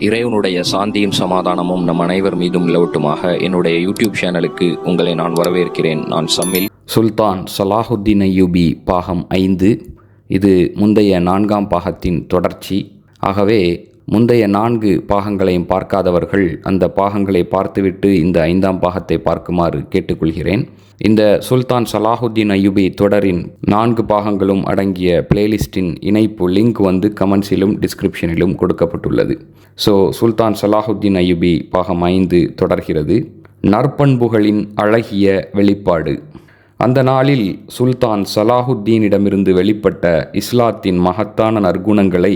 இறைவனுடைய சாந்தியும் சமாதானமும் நம் அனைவர் மீதும் நிலவட்டுமாக. என்னுடைய யூடியூப் சேனலுக்கு உங்களை நான் வரவேற்கிறேன். நான் சம்மில். சுல்தான் சலாஹுத்தீன் அய்யூபி பாகம் 5. இது முந்தைய 4ஆம் பாகத்தின் தொடர்ச்சி. ஆகவே முந்தைய 4 பாகங்களையும் பார்க்காதவர்கள் அந்த பாகங்களை பார்த்துவிட்டு இந்த 5ஆம் பாகத்தை பார்க்குமாறு கேட்டுக்கொள்கிறேன். இந்த சுல்தான் சலாஹுத்தீன் அய்யூபி தொடரின் 4 பாகங்களும் அடங்கிய பிளேலிஸ்டின் இணைப்பு லிங்க் கமெண்ட்ஸிலும் டிஸ்கிரிப்ஷனிலும் கொடுக்கப்பட்டுள்ளது. சுல்தான் சலாஹுத்தீன் அய்யூபி பாகம் 5 தொடர்கிறது. நற்பண்புகளின் அழகிய வெளிப்பாடு. அந்த நாளில் சுல்தான் சலாஹுத்தீனிடமிருந்து வெளிப்பட்ட இஸ்லாத்தின் மகத்தான நற்குணங்களை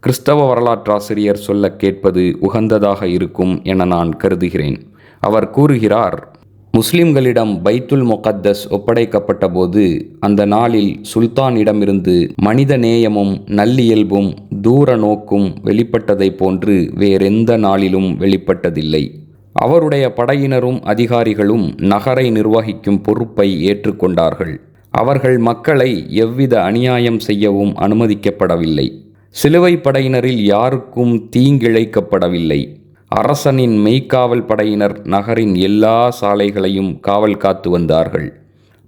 கிறிஸ்தவ வரலாற்றாசிரியர் சொல்ல கேட்பது உகந்ததாக இருக்கும் என நான் கருதுகிறேன். அவர் கூறுகிறார், முஸ்லிம்களிடம் பைத்துல் முகத்தஸ் ஒப்படைக்கப்பட்ட போது அந்த நாளில் சுல்தானிடமிருந்து மனித நேயமும் நல்லியல்பும் தூர நோக்கும் வெளிப்பட்டதை போன்று வேறெந்த நாளிலும் வெளிப்பட்டதில்லை. அவருடைய படையினரும் அதிகாரிகளும் நகரை நிர்வகிக்கும் பொறுப்பை ஏற்றுக்கொண்டார்கள். அவர்கள் மக்களை எவ்வித அநியாயம் செய்யவும் அனுமதிக்கப்படவில்லை. சிலுவை படையினரில் யாருக்கும் தீங்கிழைக்கப்படவில்லை. அரசனின் மெய்க்காவல் படையினர் நகரின் எல்லா சாலைகளையும் காவல் காத்து வந்தார்கள்.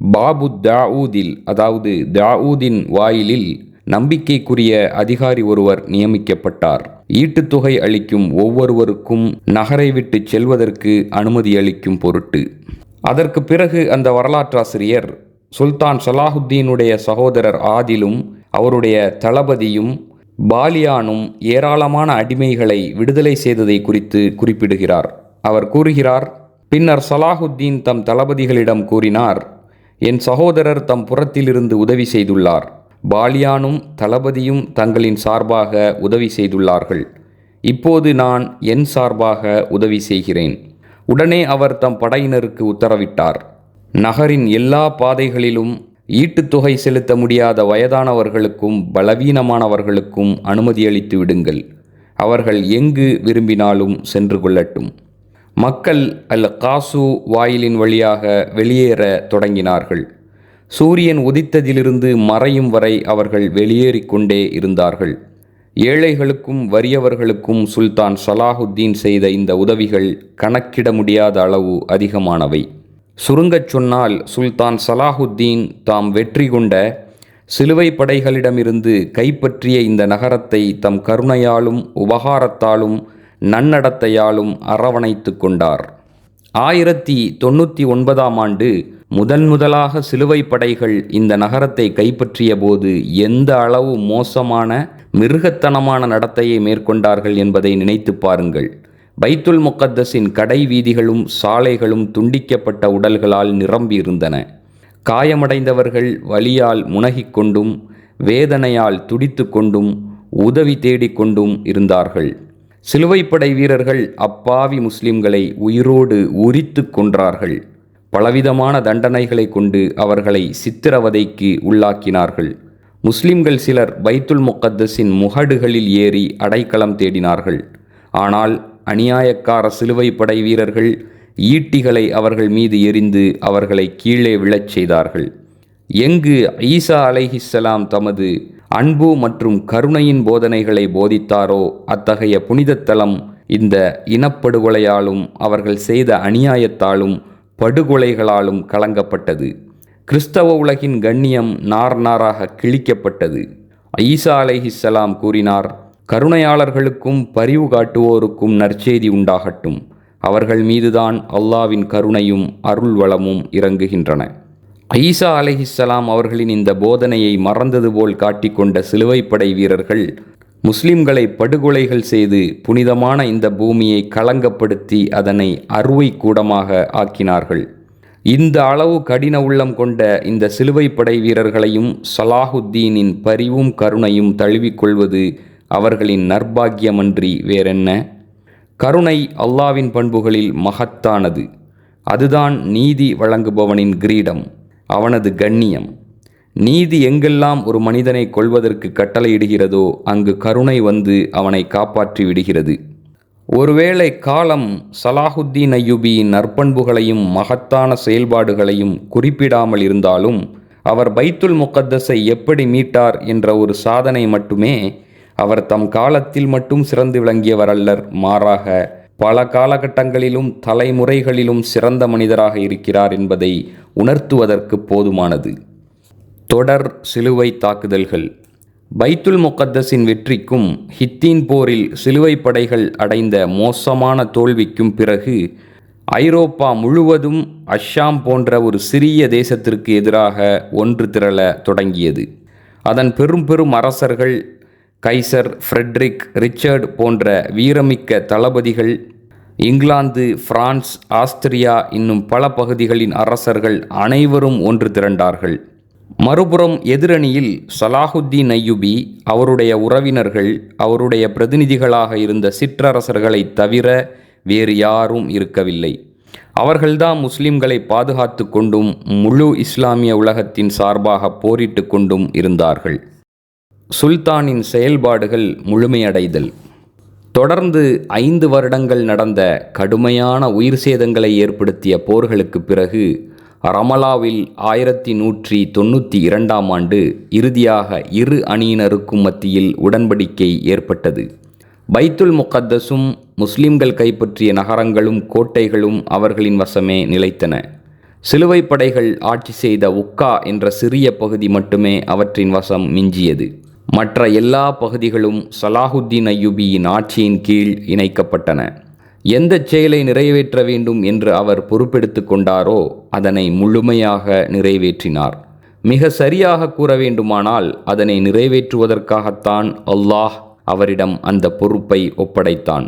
பாபு தாவூதில், அதாவது தாவூதின் வாயிலில் நம்பிக்கைக்குரிய அதிகாரி ஒருவர் நியமிக்கப்பட்டார். ஈட்டுத்தொகை அளிக்கும் ஒவ்வொருவருக்கும் நகரை விட்டு செல்வதற்கு அனுமதி அளிக்கும் பொருட்டு. அதற்கு பிறகு அந்த வரலாற்றாசிரியர் சுல்தான் சலாஹுத்தீனுடைய சகோதரர் ஆதிலும் அவருடைய தளபதியும் பாலியானும் ஏராளமான அடிமைகளை விடுதலை செய்ததை குறித்து குறிப்பிடுகிறார். அவர் கூறுகிறார், பின்னர் சலாஹுத்தீன் தம் தளபதிகளிடம் கூறினார், என் சகோதரர் தம் புறத்திலிருந்து உதவி செய்துள்ளார். பாலியானும் தளபதியும் தங்களின் சார்பாக உதவி செய்துள்ளார்கள். இப்போது நான் என் சார்பாக உதவி செய்கிறேன். உடனே அவர் தம் படையினருக்கு உத்தரவிட்டார், நகரின் எல்லா பாதைகளிலும் ஈட்டுத்தொகை செலுத்த முடியாத வயதானவர்களுக்கும் பலவீனமானவர்களுக்கும் அனுமதியளித்து விடுங்கள். அவர்கள் எங்கு விரும்பினாலும் சென்று கொள்ளட்டும். மக்கள் அல் காசு வாயிலின் வழியாக வெளியேற தொடங்கினார்கள். சூரியன் உதித்ததிலிருந்து மறையும் வரை அவர்கள் வெளியேறிக்கொண்டே இருந்தார்கள். ஏழைகளுக்கும் வறியவர்களுக்கும் சுல்தான் சலாஹுத்தீன் செய்த இந்த உதவிகள் கணக்கிட முடியாத அளவு அதிகமானவை. சுருங்கச் சொன்னால், சுல்தான் சலாஹுத்தீன் தாம் வெற்றி கொண்ட சிலுவை படைகளிடமிருந்து கைப்பற்றிய இந்த நகரத்தை தம் கருணையாலும் உபகாரத்தாலும் நன்னடத்தையாலும் அரவணைத்து கொண்டார். 1099ஆம் ஆண்டு முதலாக சிலுவை படைகள் இந்த நகரத்தை கைப்பற்றிய போது எந்த அளவு மோசமான மிருகத்தனமான நடத்தையை மேற்கொண்டார்கள் என்பதை நினைத்து பாருங்கள். பைத்துல் முகத்தஸின் கடை வீதிகளும் சாலைகளும் துண்டிக்கப்பட்ட உடல்களால் நிரம்பியிருந்தன. காயமடைந்தவர்கள் வலியால் முனகிக்கொண்டும் வேதனையால் துடித்து கொண்டும் உதவி தேடிக்கொண்டும் இருந்தார்கள். சிலுவைப்படை வீரர்கள் அப்பாவி முஸ்லிம்களை உயிரோடு உரித்து கொன்றார்கள். பலவிதமான தண்டனைகளை கொண்டு அவர்களை சித்திரவதைக்கு உள்ளாக்கினார்கள். முஸ்லிம்கள் சிலர் பைத்துல் முகத்தஸின் முகடுகளில் ஏறி அடைக்கலம் தேடினார்கள். ஆனால் அநியாயக்கார சிலுவை படை வீரர்கள் ஈட்டிகளை அவர்கள் மீது எறிந்து அவர்களை கீழே விழச் செய்தார்கள். எங்கு ஈசா அலைஹிஸ்ஸலாம் தமது அன்பு மற்றும் கருணையின் போதனைகளை போதித்தாரோ அத்தகைய புனிதத்தலம் இந்த இனப்படுகொலையாலும் அவர்கள் செய்த அநியாயத்தாலும் படுகொலைகளாலும் கலங்கப்பட்டது. கிறிஸ்தவ உலகின் கண்ணியம் நாராக கிழிக்கப்பட்டது. ஈசா அலைஹிஸ்ஸலாம் கூறினார், கருணையாளர்களுக்கும் பரிவு காட்டுவோருக்கும் நற்செய்தி உண்டாகட்டும். அவர்கள் மீதுதான் அல்லாவின் கருணையும் அருள் வளமும் இறங்குகின்றன. ஈசா அலைஹிஸ்ஸலாம் அவர்களின் இந்த போதனையை மறந்தது போல் காட்டிக்கொண்ட சிலுவைப்படை வீரர்கள் முஸ்லிம்களை படுகொலைகள் செய்து புனிதமான இந்த பூமியை களங்கப்படுத்தி அதனை அறுவை கூடமாக ஆக்கினார்கள். இந்த அளவு கடின உள்ளம் கொண்ட இந்த சிலுவைப்படை வீரர்களையும் சலாஹுத்தீனின் பரிவும் கருணையும் தழுவிக்கொள்வது அவர்களின் நற்பாக்கியமன்றி வேறென்ன? கருணை அல்லாவின் பண்புகளில் மகத்தானது. அதுதான் நீதி வழங்குபவனின் கிரீடம், அவனது கண்ணியம். நீதி எங்கெல்லாம் ஒரு மனிதனை கொல்வதற்கு கட்டளையிடுகிறதோ அங்கு கருணை அவனை காப்பாற்றி விடுகிறது. ஒருவேளை காலம் சலாஹுத்தீன் அய்யூபியின் நற்பண்புகளையும் மகத்தான செயல்பாடுகளையும் குறிப்பிடாமல் இருந்தாலும் அவர் பைத்துல் முகத்தஸை எப்படி மீட்டார் என்ற ஒரு சாதனை மட்டுமே அவர் தம் காலத்தில் மட்டும் சிறந்து விளங்கியவர் அல்லர், மாறாக பல காலகட்டங்களிலும் தலைமுறைகளிலும் சிறந்த மனிதராக இருக்கிறார் என்பதை உணர்த்துவதற்கு போதுமானது. தொடர் சிலுவை தாக்குதல்கள். பைத்துல் முகத்தஸின் வெற்றிக்கும் ஹித்தீன் போரில் சிலுவை படைகள் அடைந்த மோசமான தோல்விக்கும் பிறகு ஐரோப்பா முழுவதும் அஷாம் போன்ற ஒரு சிறிய தேசத்திற்கு எதிராக ஒன்று திரள தொடங்கியது. அதன் பெரும் அரசர்கள், கைசர் ஃப்ரெட்ரிக், ரிச்சர்ட் போன்ற வீரமிக்க தளபதிகள், இங்கிலாந்து, பிரான்ஸ், ஆஸ்திரியா இன்னும் பல பகுதிகளின் அரசர்கள் அனைவரும் ஒன்று திரண்டார்கள். மறுபுறம் எதிரணியில் சலாஹுத்தீன் ஐயூபி, அவருடைய உறவினர்கள், அவருடைய பிரதிநிதிகளாக இருந்த சிற்றரசர்களை தவிர வேறு யாரும் இருக்கவில்லை. அவர்கள்தான் முஸ்லிம்களை பாதுகாத்து கொண்டும் முழு இஸ்லாமிய உலகத்தின் சார்பாக போரிட்டு கொண்டும் இருந்தார்கள். சுல்தானின் செயல்பாடுகள் முழுமையடைதல். தொடர்ந்து 5 வருடங்கள் நடந்த கடுமையான உயிர் சேதங்களை ஏற்படுத்திய போர்களுக்கு பிறகு ரமலாவில் 1192ஆம் ஆண்டு இறுதியாக இரு அணியினருக்கும் மத்தியில் உடன்படிக்கை ஏற்பட்டது. பைத்துல் முகத்தஸும் முஸ்லிம்கள் கைப்பற்றிய நகரங்களும் கோட்டைகளும் அவர்களின் வசமே நிலைத்தன. சிலுவை படைகள் ஆட்சி செய்த உக்கா என்ற சிறிய பகுதி மட்டுமே அவற்றின் வசம் மிஞ்சியது. மற்ற எல்லா பகுதிகளும் சலாஹுத்தீன் ஐயூபியின் ஆட்சியின் கீழ் இணைக்கப்பட்டன. எந்த செயலை நிறைவேற்ற வேண்டும் என்று அவர் பொறுப்பெடுத்து கொண்டாரோ அதனை முழுமையாக நிறைவேற்றினார். மிக சரியாக கூற வேண்டுமானால் அதனை நிறைவேற்றுவதற்காகத்தான் அல்லாஹ் அவரிடம் அந்த பொறுப்பை ஒப்படைத்தான்.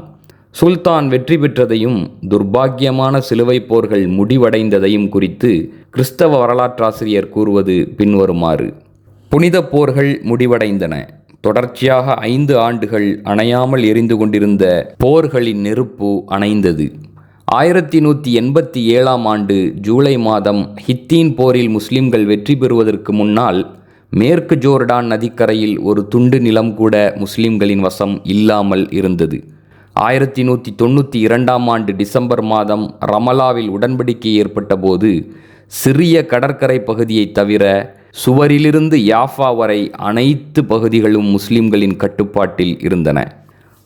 சுல்தான் வெற்றி பெற்றதையும் துர்பாக்கியமான சிலுவை போர்கள் முடிவடைந்ததையும் குறித்து கிறிஸ்தவ வரலாற்றாசிரியர் கூறுவது பின்வருமாறு: புனித போர்கள் முடிவடைந்தன. தொடர்ச்சியாக 5 ஆண்டுகள் அணையாமல் எரிந்து கொண்டிருந்த போர்களின் நெருப்பு அணைந்தது. 1187ஆம் ஆண்டு ஜூலை மாதம் ஹித்தீன் போரில் முஸ்லிம்கள் வெற்றி பெறுவதற்கு முன்னால் மேற்கு ஜோர்டான் நதிக்கரையில் ஒரு துண்டு நிலம் கூட முஸ்லிம்களின் வசம் இல்லாமல் இருந்தது. 1192ஆம் ஆண்டு டிசம்பர் மாதம் ரமலாவில் உடன்படிக்கை ஏற்பட்ட போது சிறிய கடற்கரை பகுதியை தவிர சுவரிலிருந்து யாஃபா வரை அனைத்து பகுதிகளும் முஸ்லிம்களின் கட்டுப்பாட்டில் இருந்தன.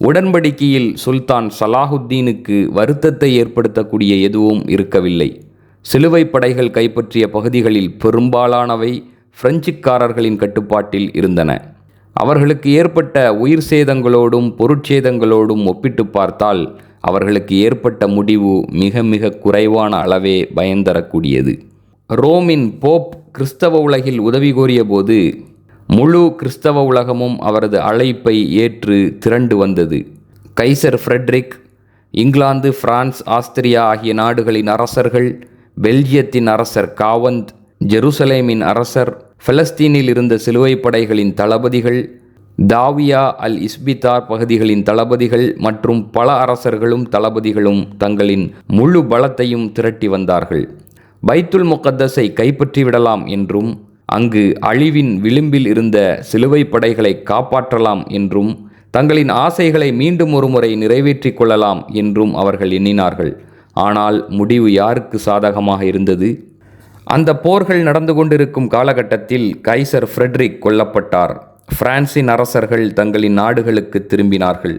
உடன்படிக்கையில் சுல்தான் சலாஹுத்தீனுக்கு வருத்தத்தை ஏற்படுத்தக்கூடிய எதுவும் இருக்கவில்லை. சிலுவை படைகள் கைப்பற்றிய பகுதிகளில் பெரும்பாலானவை பிரெஞ்சுக்காரர்களின் கட்டுப்பாட்டில் இருந்தன. அவர்களுக்கு ஏற்பட்ட உயிர் சேதங்களோடும் பொருட்சேதங்களோடும் ஒப்பிட்டு பார்த்தால் அவர்களுக்கு ஏற்பட்ட முடிவு மிக குறைவான அளவே பயன்தரக்கூடியது. ரோமின் போப் கிறிஸ்தவ உலகில் உதவி கோரிய போது முழு கிறிஸ்தவ உலகமும் அவரது அழைப்பை ஏற்று திரண்டு வந்தது. Kaiser Frederick, England, France, Austria ஆகிய நாடுகளின் அரசர்கள், பெல்ஜியத்தின் அரசர் காவந்த், ஜெருசலேமின் அரசர், பலஸ்தீனில் இருந்த சிலுவை படைகளின் தளபதிகள், தாவியா அல் இஸ்பிதார் பகுதிகளின் தளபதிகள் மற்றும் பல அரசர்களும் தளபதிகளும் தங்களின் முழு பலத்தையும் திரட்டி வந்தார்கள். பைத்துல் முகத்தஸை கைப்பற்றிவிடலாம் என்றும் அங்கு அழிவின் விளிம்பில் இருந்த சிலுவை படைகளை காப்பாற்றலாம் என்றும் தங்களின் ஆசைகளை மீண்டும் ஒருமுறை நிறைவேற்றிக் கொள்ளலாம் என்றும் அவர்கள் எண்ணினார்கள். ஆனால் முடிவு யாருக்கு சாதகமாக இருந்தது? அந்த போர்கள் நடந்து கொண்டிருக்கும் காலகட்டத்தில் கைசர் ஃப்ரெட்ரிக் கொல்லப்பட்டார். பிரான்சின் அரசர்கள் தங்களின் நாடுகளுக்கு திரும்பினார்கள்.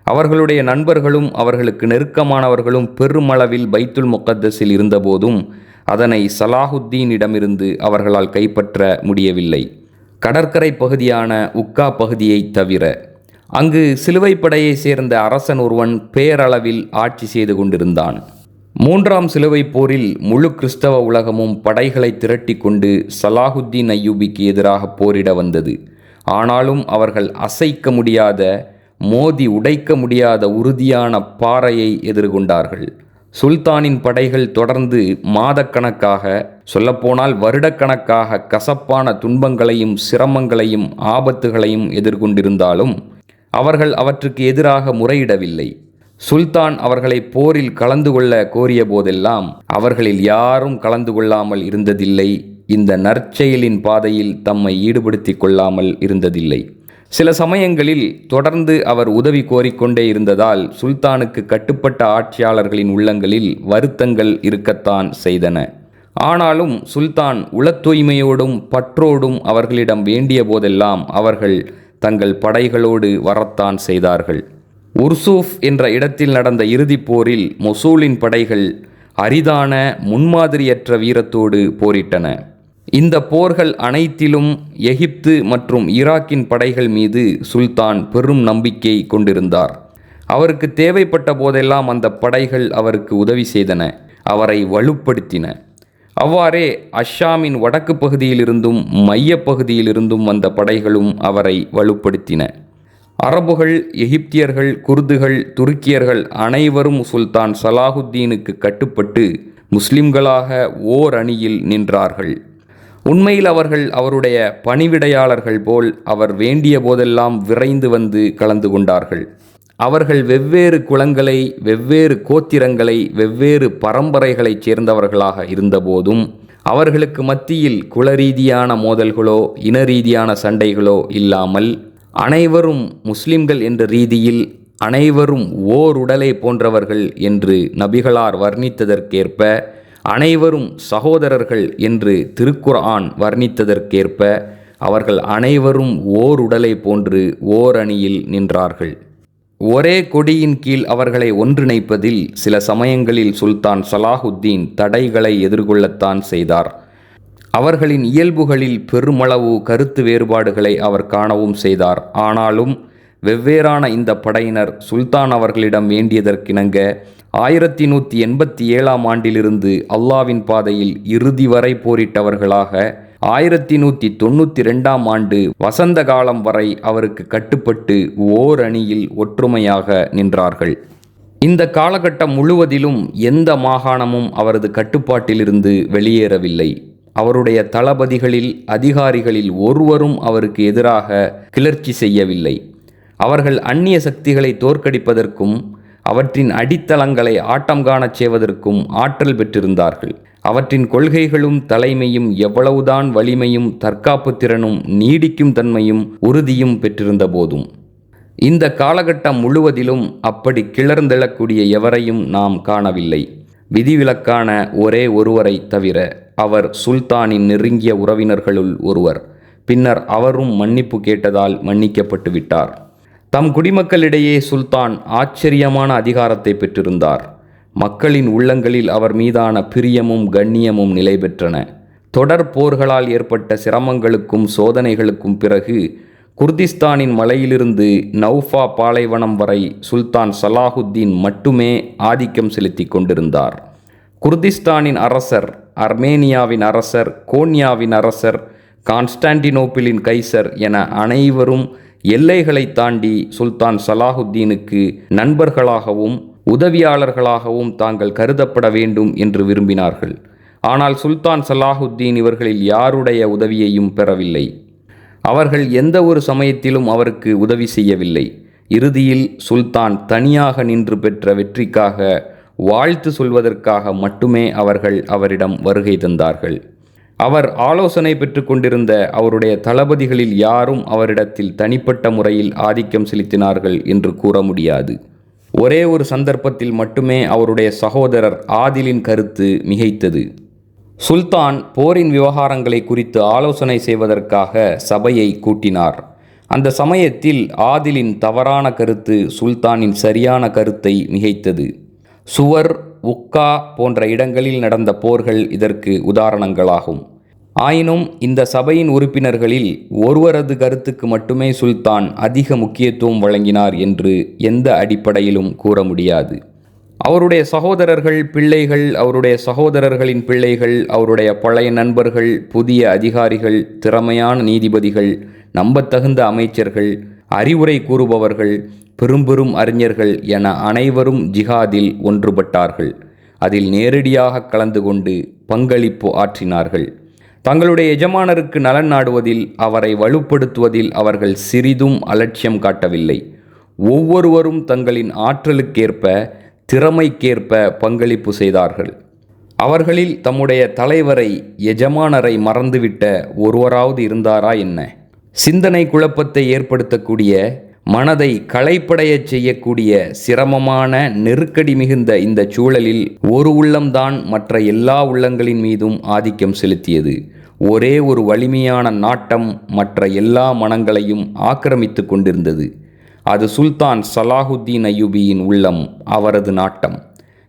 அவர்களுடைய நண்பர்களும் அவர்களுக்கு நெருக்கமானவர்களும் பெருமளவில் பைத்துல் முகத்தஸில் இருந்தபோதும் அதனை சலாஹுத்தீனிடமிருந்து அவர்களால் கைப்பற்ற முடியவில்லை. கடற்கரை பகுதியான உக்கா பகுதியை தவிர அங்கு சிலுவை படையை சேர்ந்த அரசன் ஒருவன் பேரளவில் ஆட்சி செய்து கொண்டிருந்தான். 3ஆம் சிலுவை போரில் முழு கிறிஸ்தவ உலகமும் படைகளை திரட்டி கொண்டு சலாஹுத்தீன் ஐயூபிக்கு எதிராக போரிட வந்தது. ஆனாலும் அவர்கள் அசைக்க முடியாத, மோதி உடைக்க முடியாத உறுதியான பாறையை எதிர்கொண்டார்கள். சுல்தானின் படைகள் தொடர்ந்து மாதக்கணக்காக, சொல்லப்போனால் வருடக்கணக்காக கசப்பான துன்பங்களையும் சிரமங்களையும் ஆபத்துகளையும் எதிர்கொண்டிருந்தாலும் அவர்கள் அவற்றுக்கு எதிராக முறையிடவில்லை. சுல்தான் அவர்களை போரில் கலந்து கொள்ள கோரிய போதெல்லாம் அவர்களில் யாரும் கலந்து கொள்ளாமல் இருந்ததில்லை. இந்த நற்செயலின் பாதையில் தம்மை ஈடுபடுத்திக் கொள்ளாமல் இருந்ததில்லை. சில சமயங்களில் தொடர்ந்து அவர் உதவி கோரிக்கொண்டே இருந்ததால் சுல்தானுக்கு கட்டுப்பட்ட ஆட்சியாளர்களின் உள்ளங்களில் வருத்தங்கள் இருக்கத்தான் செய்தன. ஆனாலும் சுல்தான் உளத் தூய்மையோடும் பற்றோடும் அவர்களிடம் வேண்டிய போதெல்லாம் அவர்கள் தங்கள் படைகளோடு வரத்தான் செய்தார்கள். உர்சூஃப் என்ற இடத்தில் நடந்த இறுதிப் போரில் மொசூலின் படைகள் அரிதான முன்மாதிரியற்ற வீரத்தோடு போரிட்டன. இந்த போர்கள் அனைத்திலும் எகிப்து மற்றும் ஈராக்கின் படைகள் மீது சுல்தான் பெரும் நம்பிக்கை கொண்டிருந்தார். அவருக்கு தேவைப்பட்ட போதெல்லாம் அந்த படைகள் அவருக்கு உதவி செய்தன, அவரை வலுப்படுத்தின. அவ்வாறே அஷாமின் வடக்கு பகுதியிலிருந்தும் மையப்பகுதியிலிருந்தும் வந்த படைகளும் அவரை வலுப்படுத்தின. அரபுகள், எகிப்தியர்கள், குர்துகள், துருக்கியர்கள் அனைவரும் சுல்தான் சலாஹுத்தீனுக்கு கட்டுப்பட்டு முஸ்லிம்களாக ஓர் அணியில் நின்றார்கள். உண்மையில் அவர்கள் அவருடைய பணிவிடையாளர்கள் போல் அவர் வேண்டிய போதெல்லாம் விரைந்து வந்து கலந்து கொண்டார்கள். அவர்கள் வெவ்வேறு குலங்களை, வெவ்வேறு கோத்திரங்களை, வெவ்வேறு பரம்பரைகளைச் சேர்ந்தவர்களாக இருந்தபோதும் அவர்களுக்கு மத்தியில் குலரீதியான மோதல்களோ இன ரீதியான சண்டைகளோ இல்லாமல் அனைவரும் முஸ்லிம்கள் என்ற ரீதியில் அனைவரும் ஓர் உடலை போன்றவர்கள் என்று நபிகளார் வர்ணித்ததற்கேற்ப, அனைவரும் சகோதரர்கள் என்று திருக்குர்ஆன் வர்ணித்ததற்கேற்ப அவர்கள் அனைவரும் ஓர் உடலை போன்று ஓர் அணியில் நின்றார்கள். ஒரே கொடியின் கீழ் அவர்களை ஒன்றிணைப்பதில் சில சமயங்களில் சுல்தான் சலாஹுத்தீன் தடைகளை எதிர்கொள்ளத்தான் செய்தார். அவர்களின் இயல்புகளில் பெருமளவு கருத்து வேறுபாடுகளை அவர் காணவும் செய்தார். ஆனாலும் வெவ்வேறான இந்த படையினர் சுல்தான் அவர்களிடம் வேண்டியதற்கிணங்க 1187ஆம் ஆண்டிலிருந்து அல்லாவின் பாதையில் இறுதி வரை போரிட்டவர்களாக 1192ஆம் ஆண்டு வசந்த காலம் வரை அவருக்கு கட்டுப்பட்டு ஓர் அணியில் ஒற்றுமையாக நின்றார்கள். இந்த காலகட்டம் முழுவதிலும் எந்த மாகாணமும் அவரது கட்டுப்பாட்டிலிருந்து வெளியேறவில்லை. அவருடைய தளபதிகளில், அதிகாரிகளில் ஒருவரும் அவருக்கு எதிராக கிளர்ச்சி செய்யவில்லை. அவர்கள் அந்நிய சக்திகளை தோற்கடிப்பதற்கும் அவற்றின் அடித்தளங்களை ஆட்டம் காணச் செய்வதற்கும் ஆற்றல் பெற்றிருந்தார்கள். அவற்றின் கொள்கைகளும் தலைமையும் எவ்வளவுதான் வலிமையும் தற்காப்பு திறனும் நீடிக்கும் தன்மையும் உறுதியும் பெற்றிருந்த போதும் இந்த காலகட்டம் முழுவதிலும் அப்படி கிளர்ந்தெழக்கூடிய எவரையும் நாம் காணவில்லை, விதிவிலக்கான ஒரே ஒருவரை தவிர. அவர் சுல்தானின் நெருங்கிய உறவினர்களுள் ஒருவர். பின்னர் அவரும் மன்னிப்பு கேட்டதால் மன்னிக்கப்பட்டு விட்டார். தம் குடிமக்களிடையே சுல்தான் ஆச்சரியமான அதிகாரத்தை பெற்றிருந்தார். மக்களின் உள்ளங்களில் அவர் மீதான பிரியமும் கண்ணியமும் நிலை பெற்றன. தொடர் போர்களால் ஏற்பட்ட சிரமங்களுக்கும் சோதனைகளுக்கும் பிறகு குர்திஸ்தானின் மலையிலிருந்து நௌஃபா பாலைவனம் வரை சுல்தான் சலாஹுத்தீன் மட்டுமே ஆதிக்கம் செலுத்தி கொண்டிருந்தார். குர்திஸ்தானின் அரசர், அர்மேனியாவின் அரசர், கோன்யாவின் அரசர், கான்ஸ்டான்டினோப்பிளின் கைசர் என அனைவரும் எல்லைகளை தாண்டி சுல்தான் சலாஹுத்தீனுக்கு நண்பர்களாகவும் உதவியாளர்களாகவும் தாங்கள் கருதப்பட வேண்டும் என்று விரும்பினார்கள். ஆனால் சுல்தான் சலாஹுத்தீன் இவர்களில் யாருடைய உதவியையும் பெறவில்லை. அவர்கள் எந்த ஒரு சமயத்திலும் அவருக்கு உதவி செய்யவில்லை. இறுதியில் சுல்தான் தனியாக நின்று பெற்ற வெற்றிக்காக வாழ்த்து சொல்வதற்காக மட்டுமே அவர்கள் அவரிடம் வருகை தந்தார்கள். அவர் ஆலோசனை பெற்று கொண்டிருந்த அவருடைய தளபதிகளில் யாரும் அவரிடத்தில் தனிப்பட்ட முறையில் ஆதிக்கம் செலுத்தினார்கள் என்று கூற முடியாது. ஒரே ஒரு சந்தர்ப்பத்தில் மட்டுமே அவருடைய சகோதரர் ஆதிலின் கருத்து மிகைத்தது. சுல்தான் போரின் விவகாரங்களை குறித்து ஆலோசனை செய்வதற்காக சபையை கூட்டினார். அந்த சமயத்தில் ஆதிலின் தவறான கருத்து சுல்தானின் சரியான கருத்தை மிகைத்தது. சுவர், உக்கா போன்ற இடங்களில் நடந்த போர்கள் இதற்கு உதாரணங்களாகும். ஆயினும் இந்த சபையின் உறுப்பினர்களில் ஒருவரது கருத்துக்கு மட்டுமே சுல்தான் அதிக முக்கியத்துவம் வழங்கினார் என்று எந்த அடிப்படையிலும் கூற முடியாது. அவருடைய சகோதரர்கள், பிள்ளைகள், அவருடைய சகோதரர்களின் பிள்ளைகள், அவருடைய பழைய நண்பர்கள், புதிய அதிகாரிகள், திறமையான நீதிபதிகள், நம்பத்தகுந்த அமைச்சர்கள், அறிவுரை கூறுபவர்கள், பெரும் அறிஞர்கள் என அனைவரும் ஜிஹாதில் ஒன்றுபட்டார்கள். அதில் நேரடியாக கலந்து கொண்டு பங்களிப்பு ஆற்றினார்கள். தங்களுடைய எஜமானருக்கு நலன் நாடுவதில், அவரை வலுப்படுத்துவதில் அவர்கள் சிறிதும் அலட்சியம் காட்டவில்லை. ஒவ்வொருவரும் தங்களின் ஆற்றலுக்கேற்ப, திறமைக்கேற்ப பங்களிப்பு செய்தார்கள். அவர்களில் தம்முடைய தலைவரை, எஜமானரை மறந்துவிட்ட ஒருவராவது இருந்தாரா என்ன? சிந்தனை குழப்பத்தை ஏற்படுத்தக்கூடிய, மனதை களைப்படையச் செய்யக்கூடிய சிரமமான, நெருக்கடி மிகுந்த இந்த சூழலில் ஒரு உள்ளம்தான் மற்ற எல்லா உள்ளங்களின் மீதும் ஆதிக்கம் செலுத்தியது. ஒரே ஒரு வலிமையான நாட்டம் மற்ற எல்லா மனங்களையும் ஆக்கிரமித்து கொண்டிருந்தது. அது சுல்தான் சலாஹுத்தீன் அய்யூபியின் உள்ளம், அவரது நாட்டம்.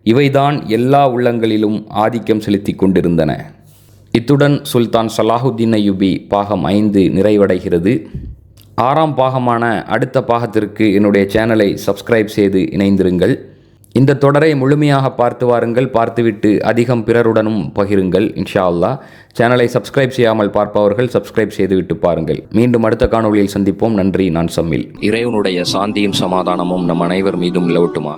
இவைதான் எல்லா உள்ளங்களிலும் ஆதிக்கம் செலுத்தி கொண்டிருந்தன. இத்துடன் சுல்தான் சலாஹுத்தீன் அய்யூபி பாகம் 5 நிறைவடைகிறது. 6ஆம் பாகமான அடுத்த பாகத்திற்கு என்னுடைய சேனலை சப்ஸ்கிரைப் செய்து இணைந்திருங்கள். இந்த தொடரை முழுமையாக பார்த்து வாருங்கள். பார்த்துவிட்டு அதிகம் பிறருடனும் பகிருங்கள். இன்ஷா அல்லாஹ். சேனலை சப்ஸ்கிரைப் செய்யாமல் பார்ப்பவர்கள் சப்ஸ்கிரைப் செய்துவிட்டு பாருங்கள். மீண்டும் அடுத்த காணொளியில் சந்திப்போம். நன்றி. நான் சம்மில். இறைவனுடைய சாந்தியும் சமாதானமும் நம் அனைவர் மீதும் நிலவட்டுமா.